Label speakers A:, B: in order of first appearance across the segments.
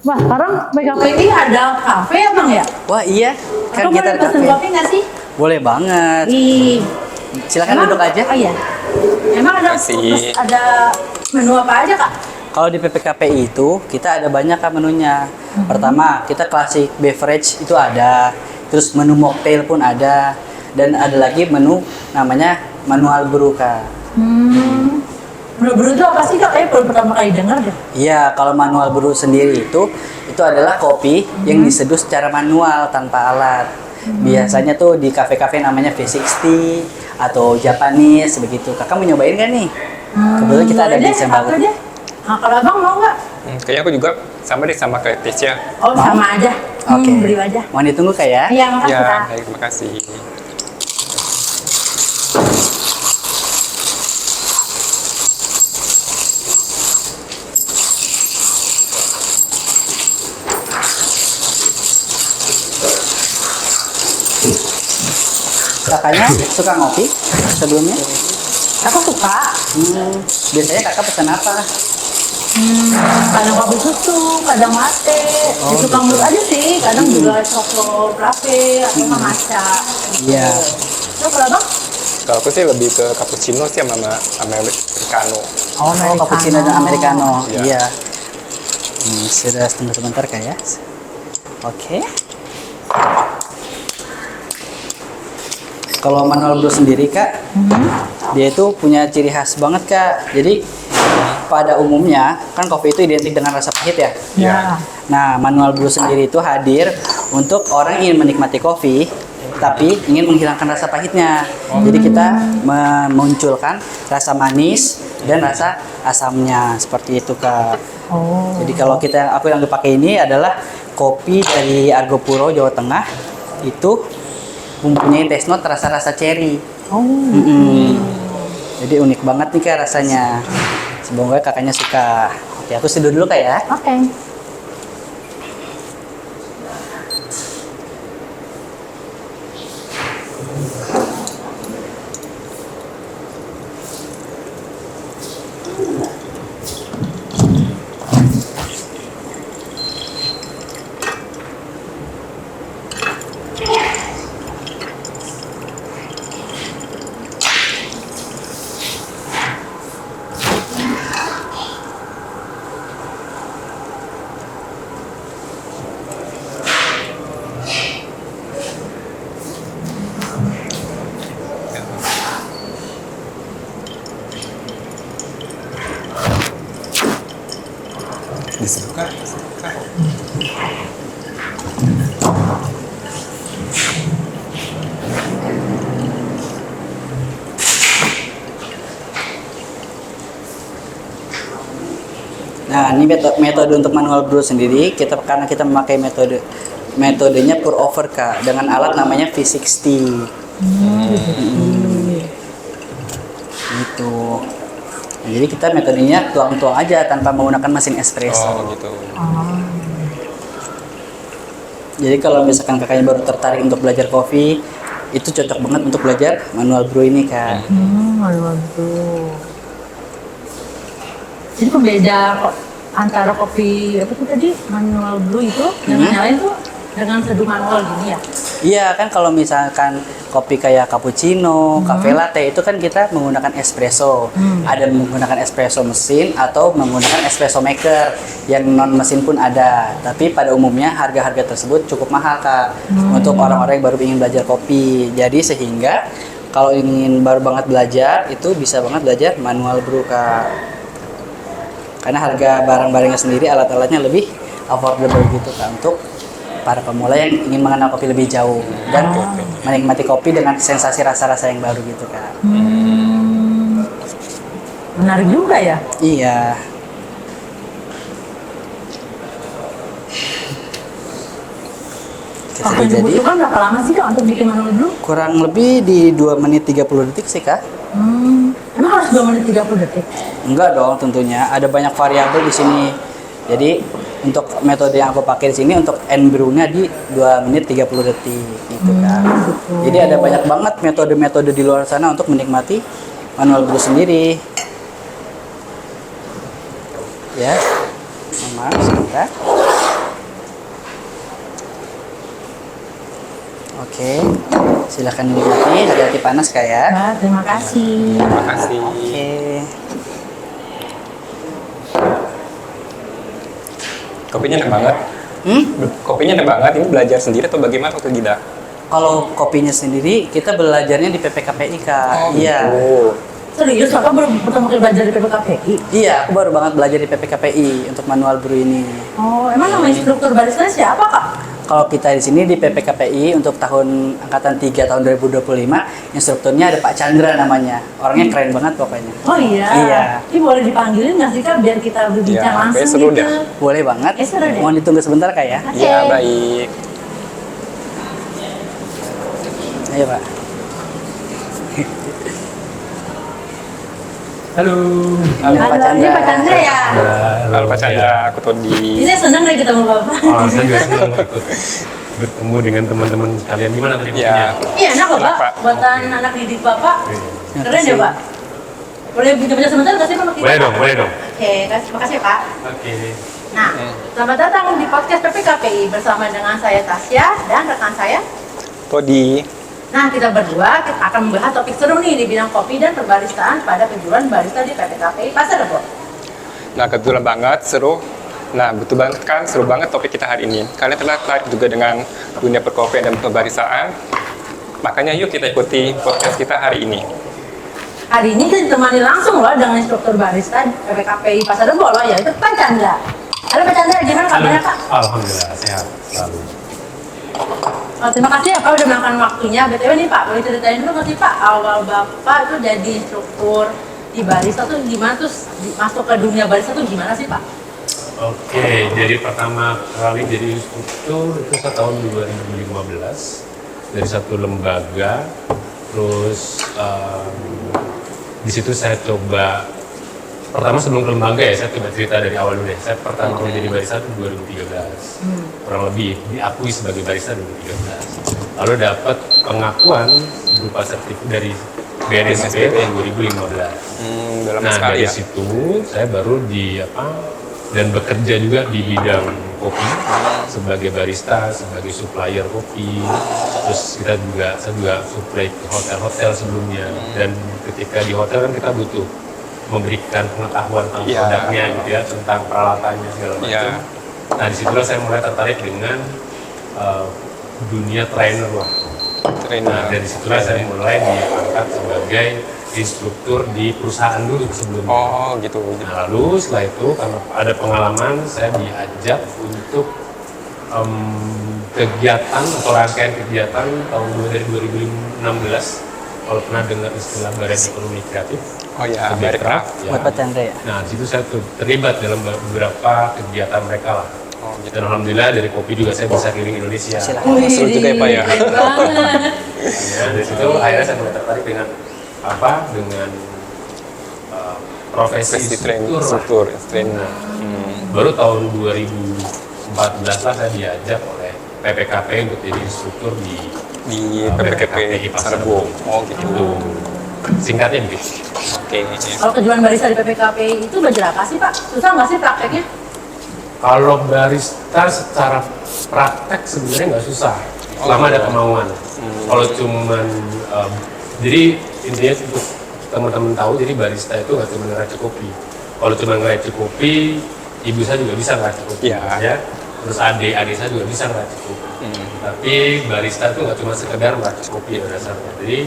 A: Wah, sekarang BKP ini ada kafe ya Bang ya?
B: Wah iya, kan
A: Aku
B: kita
A: boleh
B: ada
A: pesen
B: kafe.
A: kopi nggak sih?
B: Boleh banget.
A: Ih,
B: Silakan duduk aja.
A: Oh iya. Emang ada
C: Makasih.
A: ada menu apa aja Kak?
B: Kalau di PPKP itu kita ada banyak kan menunya. Pertama kita classic beverage itu ada, terus menu mocktail pun ada, dan ada lagi menu namanya manual brew Kak.
A: Menu-menu itu apa sih Kak? Kayaknya baru pertama kali dengar deh.
B: Iya, kalau manual brew sendiri itu adalah kopi yang diseduh secara manual tanpa alat. Biasanya tuh di kafe-kafe namanya V60 atau Japanese begitu. Kakak mau nyobain nggak nih? Kebetulan kita ada
A: Boleh
B: di
A: deh,
B: Sembaga.
A: apa deh? Nah, kalau Abang mau nggak?
C: Kayaknya aku juga sama deh sama kayak Tisha.
A: Oh,
B: Mau?
A: sama aja.
B: Oke.
A: Beli aja.
B: Mau ditunggu Kak ya?
A: Iya, makasih
C: Ya,
A: Kak.
C: baik, terima kasih.
B: Kakaknya suka ngopi sebelumnya?
A: Aku suka.
B: Biasanya kakak pesan apa?
A: Kadang kopi susu, kadang latte.
B: Oh,
A: Suka
B: gitu.
A: mood aja sih. Kadang juga coklat frappe atau matcha.
B: Iya.
A: Terus kalau Abang?
C: Kalau aku sih lebih ke cappuccino sih sama americano.
B: Oh, cappuccino dan americano.
C: Iya.
B: Iya. Sudah tunggu sebentar Kak ya. Oke. Kalau manual brew sendiri Kak, dia itu punya ciri khas banget Kak. Jadi pada umumnya kan kopi itu identik dengan rasa pahit ya.
A: Ya.
B: Nah, manual brew sendiri itu hadir untuk orang yang ingin menikmati kopi tapi ingin menghilangkan rasa pahitnya. Jadi kita memunculkan rasa manis dan rasa asamnya seperti itu Kak.
A: Oh.
B: Jadi kalau aku yang dipakai ini adalah kopi dari Argopuro Jawa Tengah. Itu mempunyai taste note rasa-rasa cherry.
A: Oh.
B: Jadi unik banget nih Kak rasanya. Semoga kakaknya suka. Oke, aku seduh dulu Kak ya.
A: Oke.
C: Disuka.
B: Nah, ini metode untuk manual brew sendiri karena kita memakai metodenya pour over Kak dengan alat namanya V60. Gitu. Nah, jadi kita metodenya tuang-tuang aja tanpa menggunakan mesin espresso.
C: Oh gitu.
B: Jadi kalau misalkan kakaknya baru tertarik untuk belajar kopi, itu cocok banget untuk belajar manual brew ini Kak.
A: Manual brew. Jadi pembeda antara kopi apa tuh tadi manual brew itu dengan yang lain tuh dengan seduh manual gini ya?
B: Iya kan kalau misalkan kopi kayak cappuccino, cafe latte itu kan kita menggunakan espresso. Ada menggunakan espresso mesin atau menggunakan espresso maker yang non mesin pun ada. Tapi pada umumnya harga-harga tersebut cukup mahal Kak untuk orang-orang yang baru ingin belajar kopi. Jadi sehingga kalau ingin baru banget belajar itu bisa banget belajar manual brew Kak. Karena harga barang-barangnya sendiri, alat-alatnya lebih affordable gitu Kak untuk para pemula yang ingin mengenal kopi lebih jauh dan menikmati kopi dengan sensasi rasa-rasa yang baru gitu Kak.
A: Menarik juga ya?
B: Iya. Oke,
A: Waktu
B: sudah
A: yang
B: jadi.
A: dibutuhkan berapa lama sih Kak untuk bikin manual brew?
B: Kurang lebih di 2 menit 30 detik sih Kak.
A: Emang harus 2 menit 30 detik?
B: Enggak dong tentunya, ada banyak variabel di sini. Jadi untuk metode yang aku pakai di sini untuk end brew-nya di 2 menit 30 detik gitu kan. Jadi ada banyak banget metode-metode di luar sana untuk menikmati manual brew sendiri. Ya. Maaf sebentar. Oke, silakan dinikmati. Hati-hati panas Kak ya.
A: Nah, terima kasih.
C: Terima kasih.
B: Oke.
C: Kopinya enak banget. Kopinya enak banget. Ini belajar sendiri atau bagaimana waktu Gida?
B: Kalau kopinya sendiri, kita belajarnya di PPKPI Kak. Iya.
C: Oh.
A: Serius, kakak baru pertama kali belajar di PPKPI?
B: Iya, aku baru banget belajar di PPKPI untuk manual brew ini.
A: Oh, emang nama instruktur barista siapa kak?
B: Kalau kita di sini di PPKPI untuk tahun angkatan 3 tahun 2025, instrukturnya ada Pak Chandra namanya. Orangnya keren banget pokoknya.
A: Oh iya?
B: Iya.
A: Ini boleh dipanggilin nggak sih kak biar kita berbincang
C: Ya,
A: langsung
C: kayak seru
A: gitu?
C: dah.
B: Boleh banget.
A: Seru deh.
B: Mohon ditunggu sebentar Kak ya.
A: Oke.
C: Ya, baik.
B: Ayo Pak.
D: Halo.
C: Halo,
B: Pak
A: Halo, ini
B: Chandra.
A: Pak Chandra ya?
C: Halo Pak Chandra, aku Todi.
A: Ini saya senang deh ketemu bapak.
D: Oh, saya juga senang ikut bertemu dengan teman-teman sekalian. Gimana tadi kopinya?
C: Ya,
A: Iya enak loh
C: Enak,
A: pak,
C: Pak.
A: buatan anak didik bapak. Keren ya pak. Boleh pinjam-pinjam sebentar nggak sih pak?
D: Boleh dong, boleh dong.
A: Oke, makasih ya pak.
D: Oke.
A: Nah, selamat datang di podcast PPKPI bersama dengan saya Tasya dan rekan saya.
C: Todi.
A: Nah, kita berdua akan membahas topik seru nih di bidang kopi dan perbaristaan pada kejuruan barista di PPKPI Pasar Rebo.
C: Nah, kebetulan banget, seru. Nah, betul banget kan, seru banget topik kita hari ini. Kalian tertarik juga dengan dunia perkopian dan perbaristaan. Makanya yuk kita ikuti podcast kita hari ini.
A: Hari ini kita ditemani langsung loh dengan instruktur barista PPKPI Pasar Rebo loh, yaitu Pak Chandra. Halo Pak Chandra, gimana kabarnya Pak?
D: Alhamdulillah sehat selalu.
A: Oh, terima kasih ya Pak udah meluangkan waktunya. BTW nih Pak, boleh ceritain dulu nggak sih Pak awal Bapak itu jadi instruktur di barista tuh gimana, terus masuk ke dunia barista tuh gimana sih Pak?
D: Oke, jadi pertama kali jadi instruktur itu tahun 2015 dari satu lembaga. Terus di situ saya coba pertama sebelum ke lembaga ya, saya coba cerita dari awal dulu deh. Saya pertama kali jadi barista itu 2013, kurang lebih diakui sebagai barista 2013. Lalu dapat pengakuan berupa sertifikat dari BNSP tahun 2015.
C: Dalam
D: Nah
C: sekali
D: dari
C: ya.
D: situ saya baru dan bekerja juga di bidang kopi sebagai barista, sebagai supplier kopi. Terus saya juga supply ke hotel-hotel sebelumnya. Dan ketika di hotel kan kita butuh memberikan pengetahuan tentang
C: Iya.
D: produknya gitu ya, tentang peralatannya segala macam.
C: Iya.
D: Nah disitulah saya mulai tertarik dengan dunia trainer lah.
C: Trainer.
D: Nah dari situlah saya mulai diangkat sebagai instruktur di perusahaan dulu sebelumnya.
C: Oh, gitu.
D: Nah, lalu setelah itu karena ada pengalaman, saya diajak untuk kegiatan atau rangkaian kegiatan tahun dari 2016. Kalau pernah dengar istilah Badan Ekonomi Kreatif,
C: Oh ya,
D: atau
C: Barekraf.
D: ya.
B: Buat Pak Chandra ya.
D: Nah, di situ saya terlibat dalam beberapa kegiatan mereka lah.
C: Oh, gitu.
D: Dan alhamdulillah dari kopi juga saya bisa keliling Indonesia.
B: Silakan.
C: Seru juga ya, Pak, ya?
A: Keren banget.
D: Ya, dari situ akhirnya saya mulai tertarik dengan dengan profesi
C: Instruktur, trainer.
D: Nah, baru tahun 2014 lah saya diajak oleh PPKP untuk jadi instruktur
C: Di PPKP Pasar Rebo. Oh, gitu.
D: Itu singkatnya begitu.
C: Oke.
A: Kalau kejuruan barista di PPKPI itu belajar apa sih Pak? Susah nggak sih prakteknya?
D: Kalau barista secara praktek sebenarnya nggak susah, selama ada kemauan. Kalau cuman jadi intinya untuk teman-teman tahu, jadi barista itu nggak cuma ngeracik kopi. Kalau cuma ngeracik kopi, ibu saya juga bisa ngeracik kopi,
C: Iya.
D: ya. Terus adik saya juga bisa ngeracik kopi. Tapi barista itu nggak cuma sekedar ngeracik kopi pada dasarnya. Jadi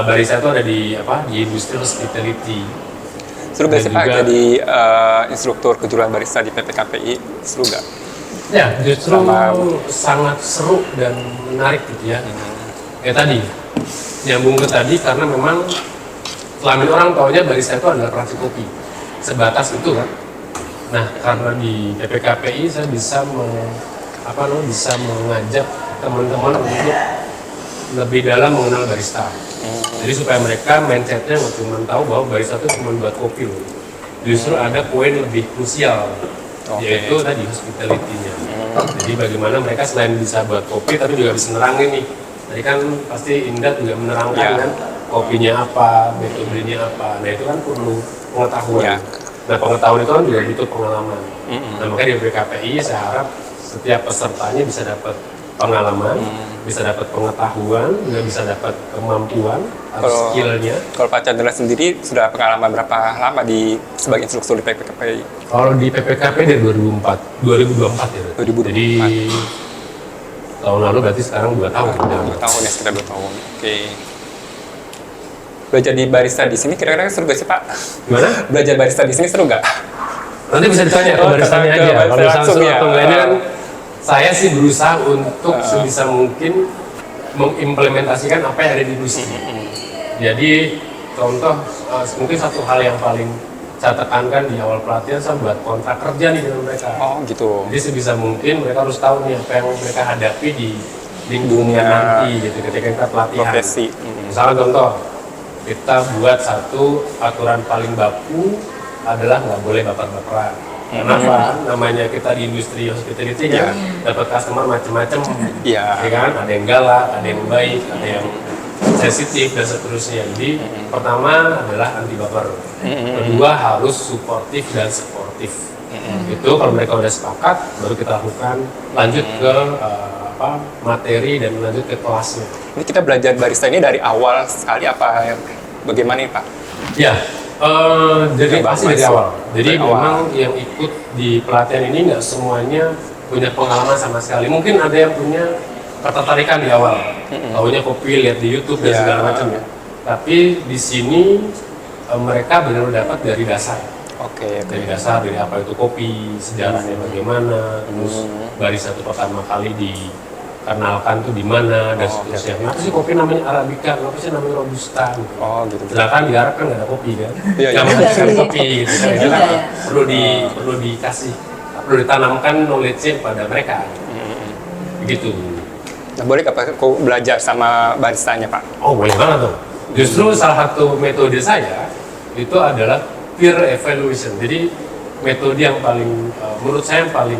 D: barista itu ada di industri hospitality.
C: Seru gak sih
D: Dan
C: Pak
D: juga-
C: jadi instruktur kejuruan barista di PPKPI? Seru gak?
D: Ya, justru
C: Sama-
D: sangat seru dan menarik gitu ya. Kayak tadi, nyambung ke tadi karena memang selama ini orang taunya barista itu adalah peracik kopi. Sebatas itu kan. Nah, karena di PPKPI saya bisa bisa mengajak teman-teman untuk lebih dalam mengenal barista. Jadi supaya mereka mindsetnya nggak cuma tahu bahwa barista itu cuma buat kopi loh. Justru ada poin lebih krusial,
C: Oke.
D: yaitu tadi hospitality-nya. Jadi bagaimana mereka selain bisa buat kopi tapi juga bisa nerangin nih. Tadi kan pasti Indat juga menerangkan
C: Ya.
D: kan kopinya apa, metodenya apa. Nah itu kan perlu pengetahuan.
C: Ya.
D: Nah pengetahuan itu kan juga butuh pengalaman. Nah makanya di BKPI saya harap setiap pesertanya bisa dapat pengalaman bisa dapat pengetahuan, juga bisa dapat kemampuan atau
C: Kalau-
D: skillnya.
C: Kalau Pak Chandra sendiri sudah pengalaman berapa lama sebagai instruktur di PPKP?
D: Kalau di PPKP dari 2024 ya.
C: 2024.
D: Jadi tahun lalu berarti sekarang 2 tahun.
C: 2 tahun ya, sekitar 2 tahun. Oke. Belajar di barista di sini kira-kira seru gak sih Pak?
D: Gimana?
C: Belajar barista di sini seru gak?
D: Nanti bisa ditanya ke
C: Oh,
D: baristanya
C: ke
D: aja.
C: barista
D: Kalau misalnya
C: langsung
D: seru
C: ya.
D: atau enggak, ini kan saya sih berusaha untuk sebisa mungkin mengimplementasikan apa yang ada di industri. Jadi contoh mungkin satu hal yang paling saya tekankan di awal pelatihan, saya buat kontrak kerja nih dengan mereka.
C: Oh gitu.
D: Jadi sebisa mungkin mereka harus tahu nih apa yang mereka hadapi di lingkungan
C: Dunia
D: nanti gitu ketika kita pelatihan.
C: Profesi.
D: Misalnya contoh, kita buat satu aturan paling baku adalah nggak boleh baper-baperan. Kenapa? Namanya kita di industri hospitality kan, dapat customer macam-macam.
C: Iya.
D: Ya kan? Ada yang galak, ada yang baik, ada yang sensitif dan seterusnya. Jadi pertama adalah anti baper. Kedua harus suportif dan sportif. Itu kalau mereka udah sepakat, baru kita lakukan lanjut ke materi dan lanjut ke kelasnya.
C: Ini kita belajar barista ini dari awal sekali apa bagaimana nih Pak?
D: Ya, jadi
C: Yang
D: pasti
C: baru
D: dari
C: masuk.
D: awal. Jadi
C: Dari awal.
D: memang yang ikut di pelatihan ini nggak semuanya punya pengalaman sama sekali. Mungkin ada yang punya ketertarikan di awal, tahunya kopi, lihat di YouTube dan
C: Ya.
D: segala macam ya. Tapi di sini mereka benar-benar dapat dari dasar.
C: Oke,
D: Dari dasar, dari apa itu kopi, sejarahnya bagaimana, terus barista itu pertama kali dikenalkan tuh di mana dan
C: Oh,
D: seterusnya. Kenapa sih kopi namanya Arabica, kenapa sih namanya Robusta? Gitu.
C: Oh gitu.
D: Sedangkan di Arab kan nggak ada kopi kan?
C: Iya, iya.
D: Nggak
A: Iya
D: menghasilkan
A: sih.
D: kopi gitu kan?
A: Iya
D: Itu
A: juga
D: kan
A: ya.
D: perlu dikasih, perlu ditanamkan knowledge-nya kepada mereka. Begitu.
C: Nah, boleh nggak Pak aku belajar sama baristanya Pak?
D: Oh boleh banget tuh. Justru salah satu metode saya itu adalah peer evaluation. Jadi metode yang paling menurut saya yang paling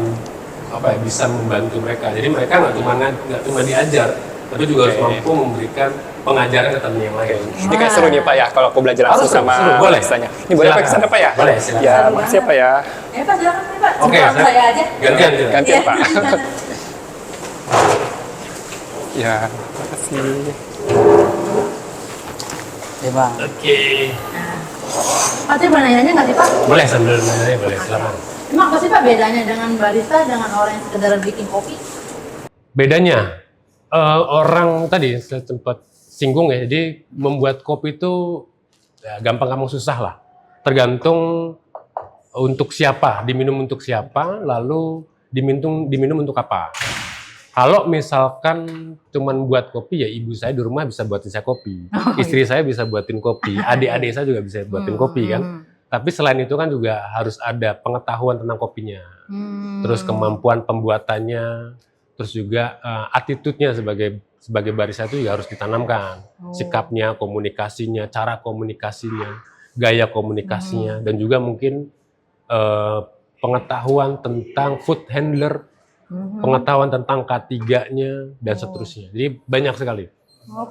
D: bisa membantu mereka. Jadi mereka nggak cuma diajar, tapi juga harus mampu memberikan pengajaran ke teman yang lain.
C: Ini kan seru nih Pak ya kalau aku belajar langsung
D: Harus,
C: sama
D: seru, boleh.
C: baristanya. Ini boleh Pak
D: Silakan.
C: kesana Pak ya?
D: Boleh, silakan.
C: Ya,
A: Seru
C: makasih ya
A: banget.
C: Pak ya.
A: Pak silakan nih Pak.
D: Oke,
A: Sekarang saya aja.
D: gantian.
C: Ganti
A: Iya.
C: Pak. Ya, makasih.
B: Ya bang.
D: Oke.
A: Pak saya mau nanya nggak sih Pak?
D: Boleh sambil nanya, boleh silakan.
A: Emang apa sih Pak bedanya dengan barista dengan orang yang sekedar bikin kopi?
D: Bedanya orang tadi saya sempat singgung ya, jadi membuat kopi itu ya, gampang susah lah. Tergantung untuk siapa, diminum untuk siapa, lalu diminum untuk apa. Kalau misalkan cuman buat kopi ya ibu saya di rumah bisa buatin saya kopi, istri saya bisa buatin kopi, adik-adik saya juga bisa buatin kopi kan. Tapi selain itu kan juga harus ada pengetahuan tentang kopinya, terus kemampuan pembuatannya, terus juga attitude-nya sebagai barista itu juga harus ditanamkan, sikapnya, komunikasinya, cara komunikasinya, gaya komunikasinya, dan juga mungkin pengetahuan tentang food handler, pengetahuan tentang K3-nya dan seterusnya. Jadi banyak sekali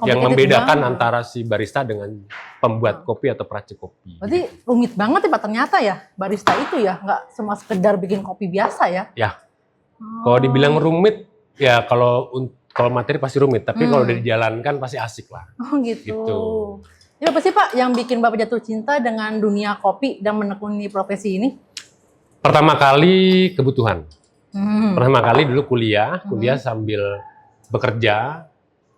D: yang membedakan antara si barista dengan pembuat kopi atau peracik kopi.
A: Berarti rumit banget ya Pak ternyata ya barista itu ya, nggak cuma sekedar bikin kopi biasa ya?
D: Ya, kalau dibilang rumit, ya kalau materi pasti rumit, tapi kalau udah dijalankan pasti asik lah.
A: Oh gitu.
D: Gitu.
A: Ya apa sih Pak yang bikin Bapak jatuh cinta dengan dunia kopi dan menekuni profesi ini?
D: Pertama kali kebutuhan. Pertama kali dulu kuliah sambil bekerja.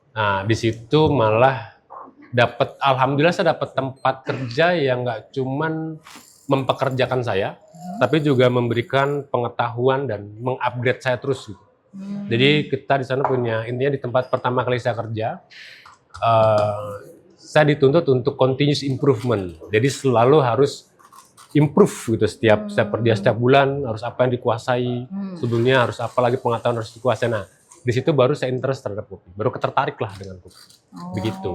D: Nah, di situ malah alhamdulillah saya dapat tempat kerja yang nggak cuman mempekerjakan saya, tapi juga memberikan pengetahuan dan mengupgrade saya terus gitu. Jadi kita di sana punya, intinya di tempat pertama kali saya kerja, saya dituntut untuk continuous improvement. Jadi selalu harus improve gitu setiap bulan harus apa yang dikuasai, sebelumnya harus apa lagi pengetahuan harus dikuasai. Nah, di situ baru saya interest terhadap kopi, baru ketertarik lah dengan kopi. Begitu.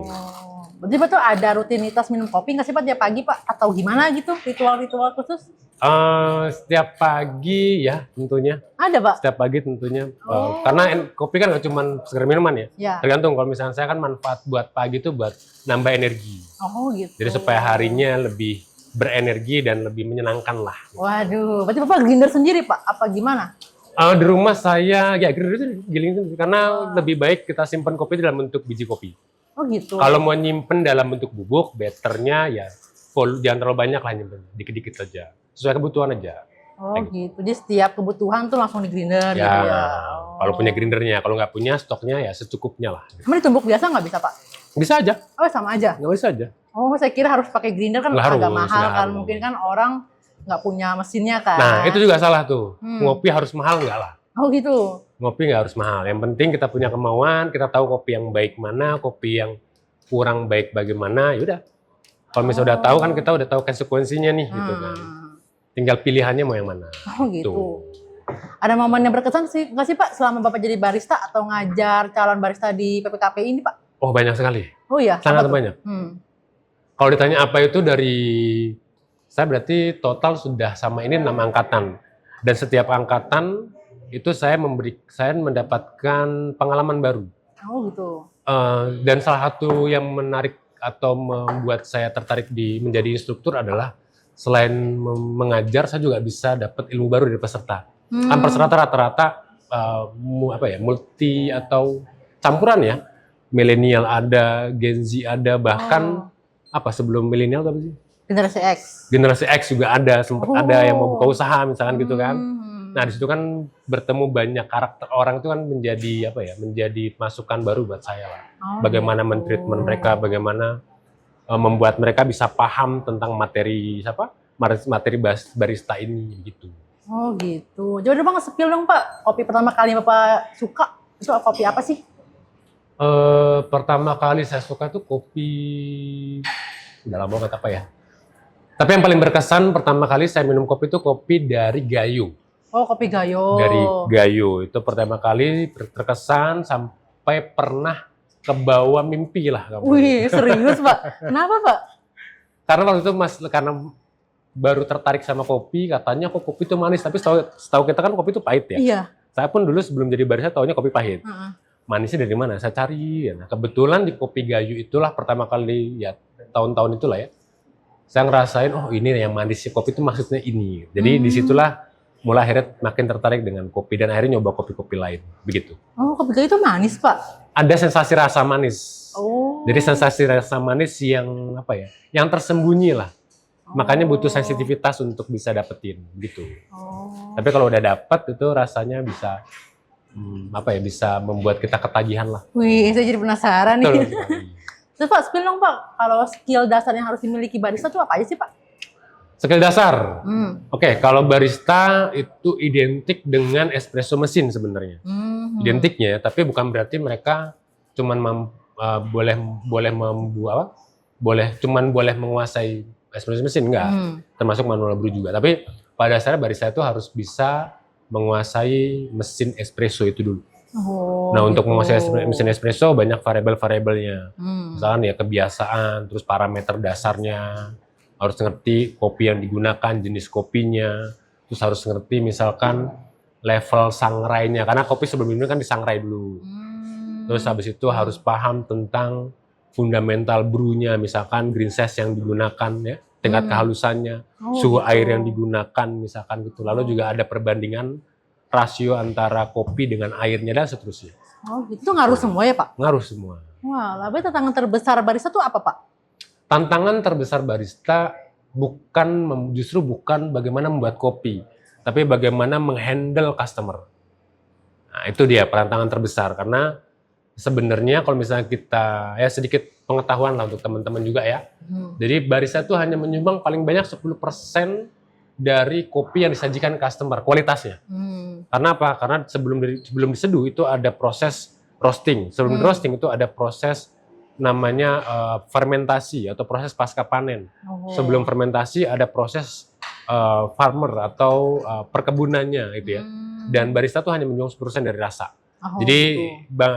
A: Berarti Pak tuh ada rutinitas minum kopi nggak sih Pak tiap pagi Pak? Atau gimana gitu ritual-ritual khusus?
D: Setiap pagi ya tentunya.
A: Ada Pak?
D: Setiap pagi tentunya. Karena kopi kan nggak cuma sekedar minuman ya.
A: Ya.
D: Tergantung, kalau misalnya saya kan manfaat buat pagi itu buat nambah energi.
A: Oh gitu.
D: Jadi supaya harinya lebih berenergi dan lebih menyenangkan lah.
A: Waduh, berarti Bapak grinder sendiri Pak? Apa gimana?
D: Di rumah saya ya grinder itu giling itu karena lebih baik kita simpan kopi dalam bentuk biji kopi.
A: Oh gitu.
D: Kalau mau nyimpen dalam bentuk bubuk, betternya ya jangan terlalu banyak lah nyimpen, dikit-dikit saja. Sesuai kebutuhan aja.
A: Oh gitu. Jadi setiap kebutuhan tuh langsung di grinder
D: Ya,
A: gitu ya.
D: kalau punya grindernya, kalau nggak punya stoknya ya secukupnya lah.
A: Emang ditumbuk biasa nggak bisa, Pak?
D: Bisa aja,
A: Oh sama aja.
D: nggak bisa aja.
A: Oh saya kira harus pakai grinder kan
D: Nggak
A: agak
D: harus,
A: mahal
D: nggak
A: kan.
D: harus.
A: Mungkin kan orang nggak punya mesinnya kan.
D: Nah, itu juga salah tuh.
A: Hmm.
D: Ngopi harus mahal nggak lah.
A: Oh gitu.
D: Ngopi nggak harus mahal. Yang penting kita punya kemauan, kita tahu kopi yang baik mana, kopi yang kurang baik bagaimana, yaudah. Kalau misalnya udah tahu kan kita udah tahu konsekuensinya nih, gitu kan. Tinggal pilihannya mau yang mana.
A: Oh gitu.
D: Tuh.
A: Ada momen yang berkesan sih nggak sih Pak selama Bapak jadi barista atau ngajar calon barista di PPKP ini Pak?
D: Oh banyak sekali,
A: Oh iya.
D: sangat
A: apa tuh?
D: banyak.
A: Hmm.
D: Kalau ditanya apa itu dari saya berarti total sudah sama ini 6 angkatan. Dan setiap angkatan itu saya mendapatkan pengalaman baru.
A: Oh gitu.
D: Dan salah satu yang menarik atau membuat saya tertarik menjadi instruktur adalah selain mengajar, saya juga bisa dapat ilmu baru dari peserta. Kan peserta rata-rata multi atau campuran ya. Milenial ada, Gen Z ada, bahkan sebelum milenial apa sih?
A: Generasi X.
D: Generasi X juga ada, sempat ada yang mau buka usaha misalkan gitu kan.
A: Hmm.
D: Nah, di situ kan bertemu banyak karakter orang itu kan menjadi masukan baru buat saya lah.
A: Oh,
D: Bagaimana
A: gitu.
D: men-treatment mereka, bagaimana membuat mereka bisa paham tentang materi barista ini gitu.
A: Oh gitu. Coba dong Bang spill dong Pak. Kopi pertama kali Bapak suka itu kopi apa sih?
D: Pertama kali saya suka tuh kopi, udah lama banget apa ya. Tapi yang paling berkesan pertama kali saya minum kopi itu kopi dari Gayo.
A: Oh kopi Gayo.
D: Dari Gayo itu pertama kali terkesan sampai pernah kebawa mimpi lah.
A: Wih serius Pak. Kenapa Pak?
D: Karena waktu itu karena baru tertarik sama kopi, katanya kok kopi itu manis. Tapi setahu kita kan kopi itu pahit ya.
A: Iya.
D: Saya pun dulu sebelum jadi barista taunya kopi pahit.
A: Uh-uh.
D: Manisnya dari mana? Saya cari. Nah, kebetulan di kopi Gayo itulah pertama kali ya tahun-tahun itulah ya. Saya ngerasain oh ini yang manisnya kopi itu maksudnya ini. Jadi disitulah mulai akhirnya makin tertarik dengan kopi dan akhirnya nyoba kopi-kopi lain begitu.
A: Oh kopi Gayo itu manis Pak?
D: Ada sensasi rasa manis.
A: Oh.
D: Jadi sensasi rasa manis yang yang tersembunyi lah. Makanya butuh sensitivitas untuk bisa dapetin gitu.
A: Oh.
D: Tapi kalau udah dapet itu rasanya bisa bisa membuat kita ketagihan lah.
A: Wih, saya jadi penasaran nih.
D: Betul.
A: Terus Pak, spill dong Pak, kalau skill dasar yang harus dimiliki barista itu apa aja sih Pak?
D: Skill dasar. Oke, kalau barista itu identik dengan espresso mesin sebenarnya. Identiknya, tapi bukan berarti mereka cuman boleh menguasai espresso mesin, enggak. Termasuk manual brew juga. Tapi pada dasarnya barista itu harus bisa menguasai mesin espresso itu dulu.
A: Oh,
D: Nah, untuk
A: gitu.
D: menguasai mesin espresso banyak variabel-variabelnya. Misalkan ya kebiasaan, terus parameter dasarnya, harus ngerti kopi yang digunakan, jenis kopinya, terus harus ngerti misalkan level sangrainya, karena kopi sebelum ini kan disangrai dulu. Terus habis itu harus paham tentang fundamental brewnya, misalkan green size yang digunakan ya, tingkat kehalusannya, suhu
A: gitu.
D: air yang digunakan misalkan gitu. Lalu juga ada perbandingan rasio antara kopi dengan airnya dan seterusnya.
A: Oh gitu, itu ngaruh semua ya Pak?
D: Ngaruh semua.
A: Wah, lalu tantangan terbesar barista itu apa Pak?
D: Tantangan terbesar barista justru bukan bagaimana membuat kopi, tapi bagaimana menghandle customer. Nah, itu dia tantangan terbesar, karena sebenarnya kalau misalnya kita sedikit pengetahuan lah untuk teman-teman juga ya. Jadi barista itu hanya menyumbang paling banyak 10% dari kopi yang disajikan customer, kualitasnya. Karena apa? Karena sebelum diseduh itu ada proses roasting. Sebelum roasting itu ada proses namanya fermentasi atau proses pasca panen. Sebelum fermentasi ada proses farmer atau perkebunannya gitu ya. Dan barista tuh hanya menyumbang 10% dari rasa. Jadi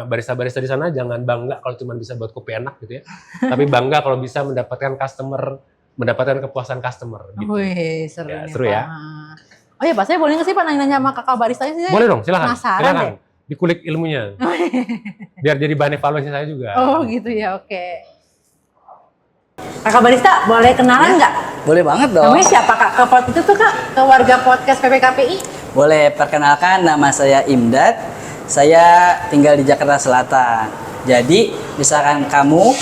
D: barista-barista di sana jangan bangga kalau cuma bisa buat kopi enak gitu ya. Tapi bangga kalau bisa mendapatkan kepuasan customer gitu.
A: Wih, seru
D: Ya,
A: nih,
D: seru ya.
A: Pak. Oh iya Pak, saya boleh nggak sih Pak nanya-nanya sama kakak baristanya sih?
D: Boleh dong, silakan.
A: Penasaran
D: Silakan.
A: deh.
D: Dikulik ilmunya. Biar jadi bahan evaluasi saya juga.
A: Oh gitu ya, oke. Kakak barista, boleh kenalan nggak?
B: Boleh banget dong.
A: Namanya siapa Kak? Ke itu tuh Kak, ke warga podcast PPKPI.
B: Boleh, perkenalkan nama saya Imdad. Saya tinggal di Jakarta Selatan. Jadi, misalkan kamu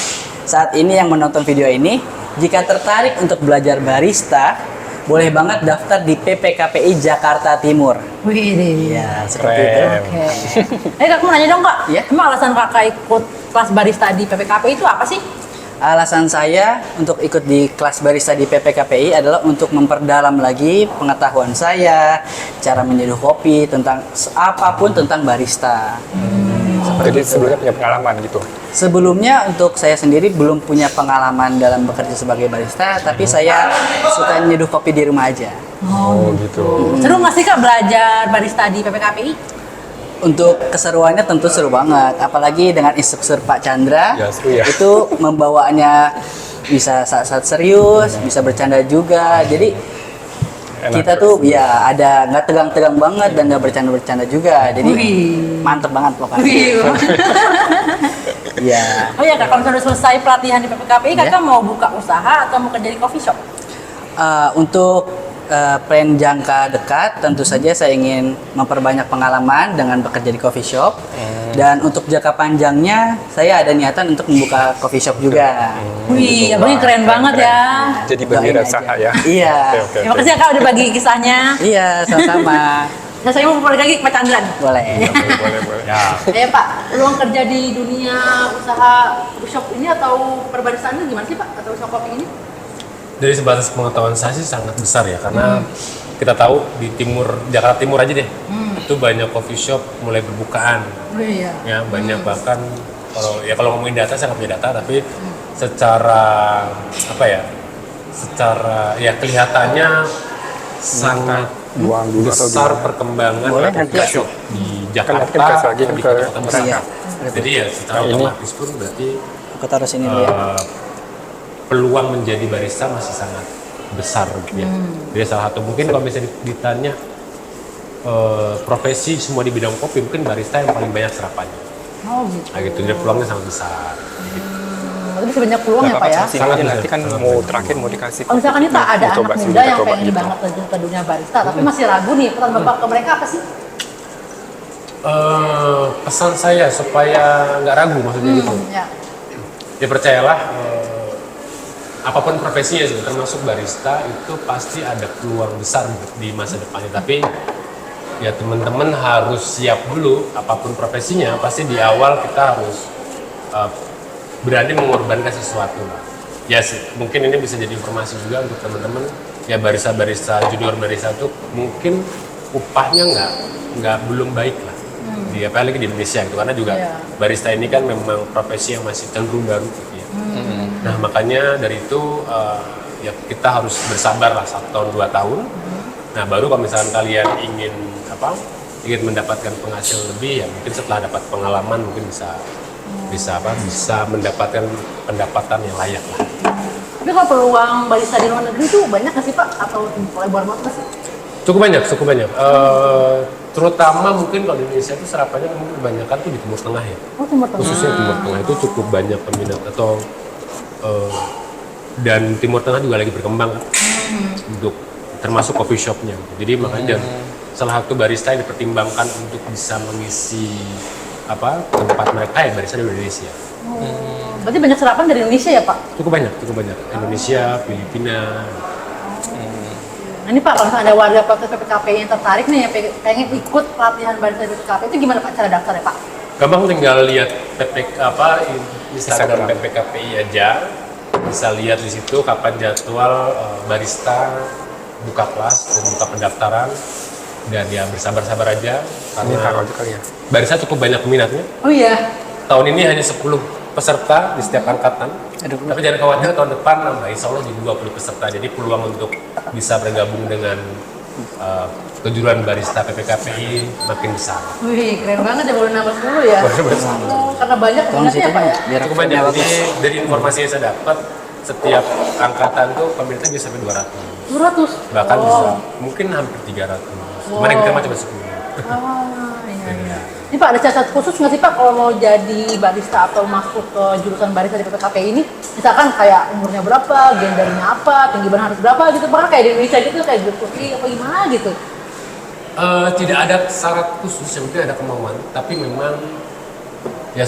B: saat ini yang menonton video ini, jika tertarik untuk belajar barista, boleh banget daftar di PPKPI Jakarta Timur.
A: Wih,
B: Ya, seperti itu.
C: Keren.
A: Oke. Kak, mau nanya dong kak,
B: Iya.
A: emang alasan kakak ikut kelas barista di PPKP itu apa sih?
B: Alasan saya untuk ikut di kelas barista di PPKPI adalah untuk memperdalam lagi pengetahuan saya, cara menyeduh kopi, tentang apapun tentang barista.
C: Jadi sebelumnya punya pengalaman gitu.
B: Sebelumnya untuk saya sendiri belum punya pengalaman dalam bekerja sebagai barista, tapi saya suka nyeduh kopi di rumah aja.
C: Oh gitu.
A: Seru nggak sih kak belajar barista di PPKPI?
B: Untuk keseruannya tentu seru banget, apalagi dengan instruktur Pak Chandra.
C: Ya, seru ya.
B: Itu membawaannya bisa saat-saat serius, bisa bercanda juga. Jadi
C: Enak.
B: kita tuh ya ada nggak tegang-tegang banget dan nggak bercanda-bercanda juga. Jadi
A: Wih.
B: mantep banget pokoknya.
A: Wih.
B: Iya.
A: Oh iya kak, kalau misalnya udah selesai pelatihan di PPKPI,
B: Iya.
A: kakak mau buka usaha atau mau kerja di coffee shop?
B: Untuk plan jangka dekat, tentu saja saya ingin memperbanyak pengalaman dengan bekerja di coffee shop. Dan untuk jangka panjangnya, saya ada niatan untuk membuka coffee shop juga.
A: Wih, abangnya keren banget ya.
C: Jadi
B: Doain
C: berwirausaha
B: aja.
C: ya.
B: Iya.
C: Oke.
A: Terima kasih ya kak udah bagi kisahnya.
B: Iya, sama-sama.
A: Nah, saya mau balik lagi ke Pak Chandra nih.
B: Boleh.
C: Boleh. Ya.
A: Ya Pak, peluang kerja di dunia usaha coffee shop ini atau perbarisan ini gimana sih Pak? Atau usaha kopi ini?
D: Dari sebatas pengetahuan saya sih sangat besar ya, karena kita tahu di Jakarta Timur aja deh, itu banyak coffee shop mulai berbukaan.
A: Oh iya.
D: Ya banyak, bahkan kalau ngomongin data saya nggak punya data, tapi secara secara ya kelihatannya sangat
C: Buang dulu atau
D: besar
C: gimana?
D: perkembangan
B: Boleh,
D: coffee
B: nanti.
D: shop di Jakarta,
C: Kan kasih lagi
D: di
C: ke-
D: kota-kota besar.
B: Iya.
D: Jadi ya secara
C: Ini.
D: otomatis pun berarti
B: Aku taruh sini dulu ya.
D: peluang menjadi barista masih sangat besar gitu ya. Jadi salah satu mungkin kalau misalnya ditanya profesi semua di bidang kopi, mungkin barista yang paling banyak serapannya.
A: Oh gitu.
D: Nah gitu, jadi peluangnya sangat besar.
A: Berarti bisa banyak peluang ya Pak ya?
C: Sini
D: Sangat
C: aja
D: bisa.
C: nanti kan
D: Sangat
C: mau
D: bisa.
C: terakhir mau dikasih.
A: Kalau misalkan nih Pak ada
C: Mau coba
A: anak
C: sih,
A: muda
C: kita
A: yang
C: coba
A: pengen
C: gitu.
A: banget terjun ke dunia barista, tapi masih ragu nih, pesan Bapak ke mereka apa sih?
D: Pesan saya supaya nggak ragu maksudnya gitu.
A: Ya.
D: Ya percayalah, apapun profesinya sih, termasuk barista itu pasti ada peluang besar di masa depannya. Tapi ya teman-teman harus siap dulu, apapun profesinya pasti di awal kita harus berani mengorbankan sesuatu. Ya sih, mungkin ini bisa jadi informasi juga untuk teman-teman. Ya barista-barista, junior barista itu mungkin upahnya belum baik lah. Apalagi di Indonesia gitu, karena juga
A: Iya.
D: barista ini kan memang profesi yang masih cenderung baru gitu ya. Nah makanya dari itu ya kita harus bersabar lah 1 tahun 2 tahun. Nah baru kalau misalkan kalian ingin mendapatkan penghasilan lebih, ya mungkin setelah dapat pengalaman mungkin bisa mendapatkan pendapatan yang layak lah.
A: Tapi kalau peluang barista di luar negeri itu banyak nggak sih Pak? Atau lebar banget nggak sih?
D: Cukup banyak. Terutama mungkin kalau di Indonesia itu serapannya mungkin kebanyakan tuh di Timur Tengah ya.
A: Oh Timur Tengah.
D: Khususnya Timur Tengah itu cukup banyak peminat dan Timur Tengah juga lagi berkembang untuk termasuk coffee shopnya. Jadi makanya salah satu barista yang dipertimbangkan untuk bisa mengisi tempat mereka ya barista di Indonesia.
A: Berarti banyak serapan dari Indonesia ya Pak?
D: Cukup banyak. Indonesia, Filipina.
A: Nah ini Pak, kalau misalnya ada warga PPKP yang tertarik nih, yang pengen ikut pelatihan barista di PPKP, itu gimana Pak cara daftarnya Pak?
D: Gampang, tinggal lihat Instagram
C: Instagram.
D: PPKPI aja. Bisa lihat di situ kapan jadwal barista buka kelas dan buka pendaftaran. Dan ya bersabar-sabar aja
C: Ini taruh
D: karena
C: aja kali ya.
D: barista cukup banyak peminatnya.
A: Oh iya.
D: Tahun ini hanya 10 peserta di setiap angkatan.
B: Aduh.
D: Tapi jangan khawatir, tahun depan nambah, insya Allah jadi 20 peserta. Jadi peluang untuk bisa bergabung dengan kejuruan barista PPKPI makin besar.
A: Wih, keren banget ya, baru nambah 10 ya. Oh, karena banyak
B: Tolong
A: peminatnya
B: situ
A: Pak ya?
B: biar
D: Cukup banyak.
B: fotonya
D: Jadi
B: bagus.
D: dari informasi yang saya dapat, setiap angkatan tuh peminatnya bisa sampai 200.
A: 200?
D: Bahkan
A: Oh.
D: bisa mungkin hampir 300. Kemarin kita cuma 10.
A: Iya. Ini Pak, ada catatan khusus nggak sih Pak kalau mau jadi barista atau masuk ke jurusan barista di PPKP ini? Misalkan kayak umurnya berapa, gendernya apa, tinggi badan harus berapa gitu. Bahkan kayak di Indonesia gitu, kayak grup putri apa gimana gitu.
D: Tidak ada syarat khusus, yang penting ada kemauan. Tapi memang ya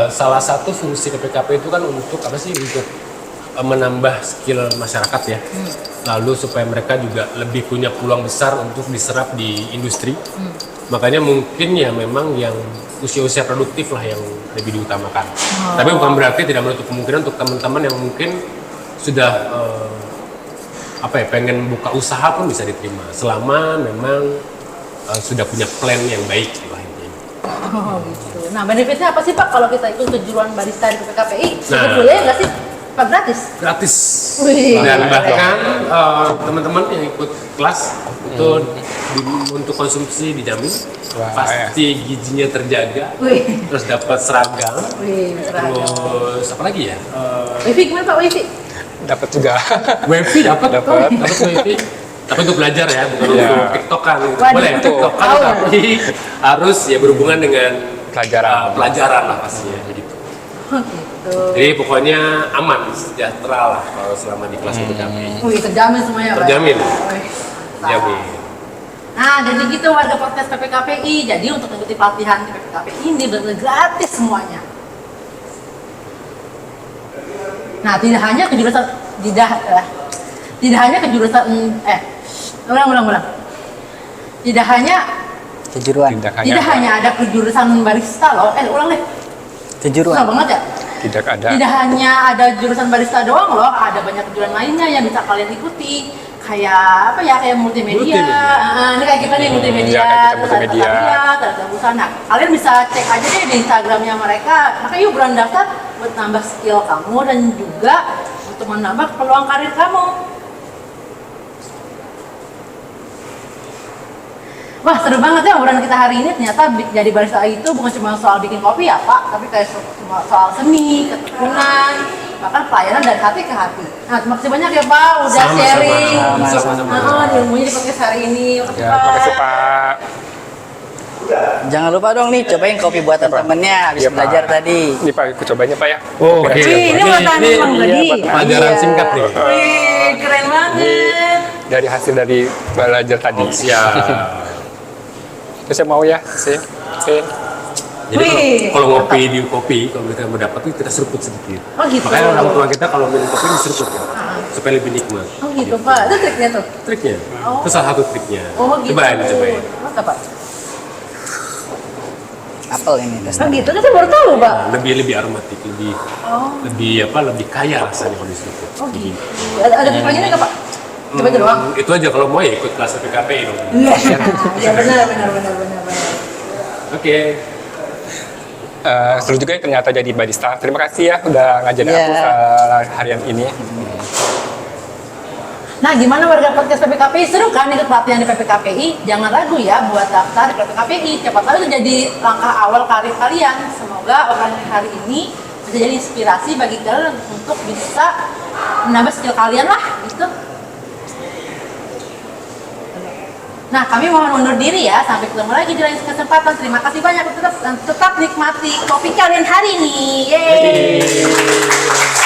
D: salah satu fungsi PPKP itu kan untuk apa sih? Untuk menambah skill masyarakat ya. Lalu supaya mereka juga lebih punya peluang besar untuk diserap di industri. Makanya mungkin ya memang yang usia-usia produktif lah yang lebih diutamakan. Tapi bukan berarti tidak menutup kemungkinan untuk teman-teman yang mungkin sudah pengen buka usaha pun bisa diterima selama memang sudah punya plan yang baik di lahirnya.
A: Oh gitu. Nah benefitnya apa sih Pak kalau kita ikut kejuruan barista di PPKPI?
D: Nah.
A: Sebetulnya nggak sih? Pak gratis?
D: Gratis.
A: Wih.
D: Dan bahkan teman-teman yang ikut kelas itu untuk konsumsi dijamin.
C: Wah,
D: Pasti gizinya terjaga.
A: Wih.
D: Terus dapat seragam.
A: Wih, seragam.
D: Terus apa lagi ya?
A: Wifi gimana Pak Wifi?
C: Dapat juga.
D: WiFi dapat
C: Dapat.
D: WiFi. Tapi untuk belajar ya, bukan
C: Iya.
D: untuk TikTokan.
A: Waduh,
D: Boleh TikTokan,
A: tahu.
D: tapi harus ya berhubungan dengan
C: Pelajaran.
D: pelajaran lah pastinya begitu.
A: Oh gitu.
D: Jadi pokoknya aman, sejahtera lah kalau selama di kelas PPKP.
A: Wih terjamin semuanya Pak.
D: Terjamin.
A: Wih,
D: Jamin.
A: Nah, jadi gitu warga podcast PPKPI. Jadi untuk mengikuti pelatihan di PPKPI ini benar-benar gratis semuanya. Nah, tidak hanya kejurusan ulang. Tidak hanya
B: Kejuruan.
A: tidak hanya ada kejurusan barista loh. Ulang deh. Susah
B: Kejuruan.
A: banget ya.
C: Tidak ada.
A: Tidak hanya ada jurusan barista doang loh, ada banyak kejuruan lainnya yang bisa kalian ikuti. Kayak apa ya, kayak multimedia. Ini kayak kita nih multimedia,
C: Ya, kayak kita
A: terus
C: multimedia.
A: ada tata busana. Kalian bisa cek aja deh di Instagramnya mereka. Makanya yuk buruan daftar buat nambah skill kamu dan juga untuk menambah peluang karir kamu. Wah seru banget ya obrolan kita hari ini. Ternyata jadi barista itu bukan cuma soal bikin kopi ya Pak, tapi kayak cuma soal seni, ketekunan, bahkan pelayanan dari hati ke hati. Nah terima kasih banyak ya Pak udah
D: Sama-sama.
A: sharing.
D: Sama-sama.
A: Ilmunya di podcast hari ini. Makasih
C: Ya,
A: Pak.
C: makasih Pak.
B: Jangan lupa dong nih cobain kopi buatan
C: Apa?
B: temennya habis
C: Iya, Pak.
B: belajar tadi.
C: Ini Pak, aku cobanya Pak ya.
D: Oh, oke.
A: Wih, ini buatan Bang Gadi.
D: pelajaran
A: Iya.
D: singkat nih.
A: Wih, keren banget.
C: Dari hasil dari belajar tadi.
D: Siap.
C: Terus saya mau ya, Sin.
D: Jadi
A: Wih,
D: kalau ngopi di kopi, kalau kita mau dapat tuh kita seruput sedikit.
A: Oh, gitu.
D: Makanya orang tua kita kalau minum kopi diseruput ya, supaya lebih nikmat.
A: Oh gitu Pak, itu triknya tuh.
D: Triknya,
A: Oh.
D: itu salah satu triknya.
A: Oh gitu.
D: Cobain.
A: Apa Pak?
B: Apel ini
A: Oh
B: tesnya.
A: gitu, kan saya baru tahu Pak.
D: Lebih aromatik, lebih kaya rasanya kalau diseruput.
A: Oh gitu. Ada trik lainnya nggak Pak? Coba aja doang.
D: Itu aja kalau mau ya ikut kelas PKP dong.
A: Ya benar.
D: Oke.
C: Seru juga ya ternyata jadi barista. Terima kasih ya udah ngajarin
B: Iya.
C: aku harian ini.
A: Nah, gimana warga podcast PPKPI? Seru kan ikut pelatihan di PPKPI? Jangan ragu ya buat daftar di PPKPI. Siapa tahu itu jadi langkah awal karir kalian. Semoga obrolan hari ini bisa jadi inspirasi bagi kalian untuk bisa menambah skill kalian lah, gitu. Nah, kami mohon undur diri ya. Sampai ketemu lagi di lain kesempatan. Terima kasih banyak. Tetap nikmati kopi kalian hari ini. Yeay!